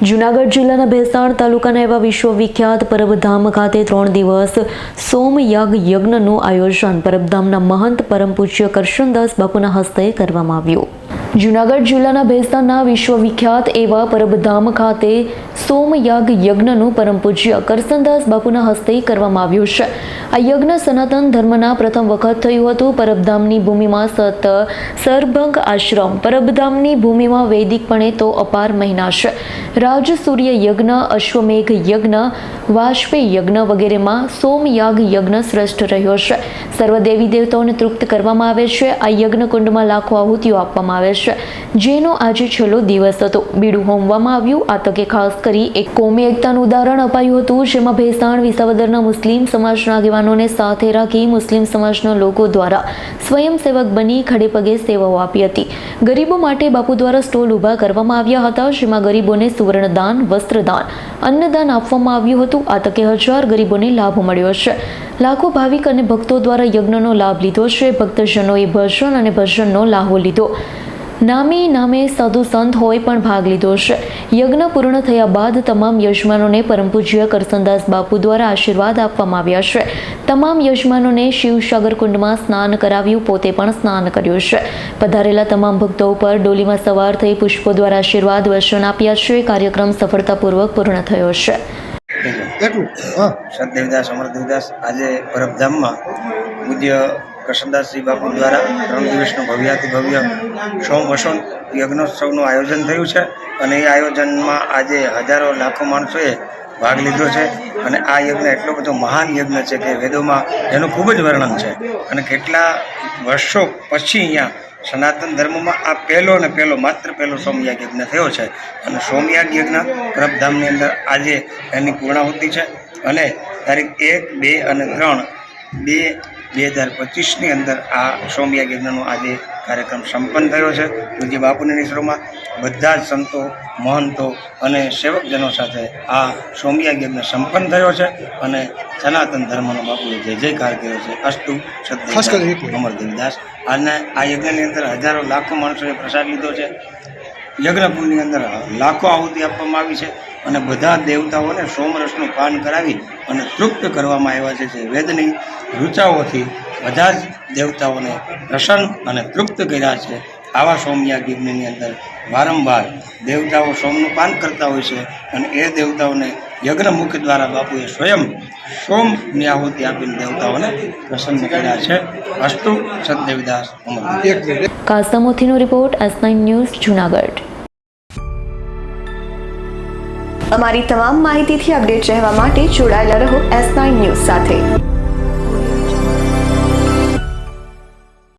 જૂનાગઢ જિલ્લાના ભેસાણ તાલુકાના એવા વિશ્વવિખ્યાત પરબધામ ખાતે 3 દિવસ સોમયાગ યજ્ઞનું આયોજન પરબધામના મહંત પરમ પૂજ્ય કરશનદાસ બાપુના હસ્તે કરવામાં આવ્યું। જૂનાગઢ જિલ્લાના ભેસાણના વિશ્વવિખ્યાત એવા પરબધામ ખાતે સોમયાગ યજ્ઞનું પરમ પૂજ્ય કરશનદાસ બાપુના હસ્તે કરવામાં આવ્યું છે। આ યજ્ઞ સનાતન ધર્મના પ્રથમ વખત થયું હતું। પરબધામની ભૂમિમાં સરભંગ આશ્રમ, પરબધામની ભૂમિમાં વૈદિકપણે તો અપાર મહિના છે। રાજસૂર્ય યજ્ઞ, અશ્વમેઘ યજ્ઞ, વાજપેયી યજ્ઞ વગેરેમાં સોમયાગ યજ્ઞ શ્રેષ્ઠ રહ્યો છે। સર્વ દેવી દેવતાઓને તૃપ્ત કરવામાં આવે છે। આ યજ્ઞ કુંડમાં લાખો આહુતિઓ આપવામાં આવે છે, જેનો આજે છેલ્લો દિવસ હતો। બીડું હોમવામાં આવ્યું। આ તકે ખાસ કરી એક કોમી એકતાનું ઉદાહરણ અપાયું હતું, જેમાં ભેસાણ વિસાવદરના મુસ્લિમ સમાજના આગેવાનોને સાથે રાખી મુસ્લિમ સમાજના લોકો દ્વારા સ્વયંસેવક બની ખડે પગે સેવાઓ આપી હતી। ગરીબો માટે બાપુ દ્વારા સ્ટોલ ઊભા કરવામાં આવ્યા હતા, જેમાં ગરીબોને સુવર્ણદાન, વસ્ત્રદાન, અન્નદાન આપવામાં આવ્યું હતું। આ તકે 1000 ગરીબોને લાભ મળ્યો છે। લાખો ભાવિક અને ભક્તો દ્વારા યજ્ઞનો લાભ લીધો છે। ભક્તજનોએ ભજન અને ભજનનો લાહો લીધો। નામે સાધુ સંત હોય પણ ભાગ લીધો છે। યજ્ઞ પૂર્ણ થયા બાદ તમામ યજમાનોને પરમ પૂજ્ય કરશનદાસ બાપુ દ્વારા આશીર્વાદ આપવામાં આવ્યા છે। તમામ યજમાનોને શિવસાગર કુંડમાં સ્નાન કરાવ્યું, પોતે પણ સ્નાન કર્યું છે। પધારેલા તમામ ભક્તો ઉપર ડોલીમાં સવાર થઈ પુષ્પો દ્વારા આશીર્વાદ વચન આપ્યા છે। કાર્યક્રમ સફળતાપૂર્વક પૂર્ણ થયો છે। સતદેવદાસ અમરદેવદાસ આજે પરબધામમાં પૂજ્ય કરશનદાસજી બાપુ દ્વારા 3 દિવસનું ભવ્યાતિ ભવ્ય સોમ વસંત યજ્ઞોત્સવનું આયોજન થયું છે અને એ આયોજનમાં આજે હજારો લાખો માણસોએ ભાગ લીધો છે। અને આ યજ્ઞ એટલો બધો મહાન યજ્ઞ છે કે વેદોમાં એનું ખૂબ જ વર્ણન છે અને કેટલા વર્ષો પછી અહીંયા સનાતન ધર્મમાં આ માત્ર પહેલો સોમયાગ યજ્ઞ થયો છે અને સોમયાગ યજ્ઞ પરબધામની અંદર આજે એની પૂર્ણાહુતિ છે અને તારીખ 1, 2 અને 3, 2025ની અંદર આ સોમયાગ યજ્ઞનો આજે કાર્યક્રમ સંપન્ન થયો છે। પૂજ્ય બાપુની નિશ્રોમાં બધા જ સંતો, મહંતો અને સેવકજનો સાથે આ સોમયાગ યજ્ઞ સંપન્ન થયો છે અને સનાતન ધર્મનો બાપુએ જય જયકાર કર્યો છે। અસ્તુ સતદેવ અમરદેવદાસ। અને આ યજ્ઞની અંદર હજારો લાખો માણસોએ પ્રસાદ લીધો છે। યજ્ઞકુંડની અંદર લાખો આહુતિ આપવામાં આવી છે અને બધા દેવતાઓને સોમરસનું પાન કરાવી અને તૃપ્ત કરવામાં આવ્યા છે। જે વેદની ઋચાઓથી બધા જ દેવતાઓને પ્રસન્ન અને તૃપ્ત કર્યા છે। આવા સોમયાગ યજ્ઞની અંદર વારંવાર દેવતાઓ સોમનું પાન કરતા હોય છે અને એ દેવતાઓને યજ્ઞમુખ દ્વારા બાપુએ સ્વયં સોમની આહુતિ આપીને દેવતાઓને પ્રસન્ન કર્યા છે। અસ્તુ સતદેવદાસ અમરદેવ। કાસમોથીનો રિપોર્ટ, S9 ન્યૂઝ, જૂનાગઢ। અમારી તમામ માહિતીથી અપડેટ રહેવા માટે જોડાયેલા રહો S9 ન્યૂઝ સાથે।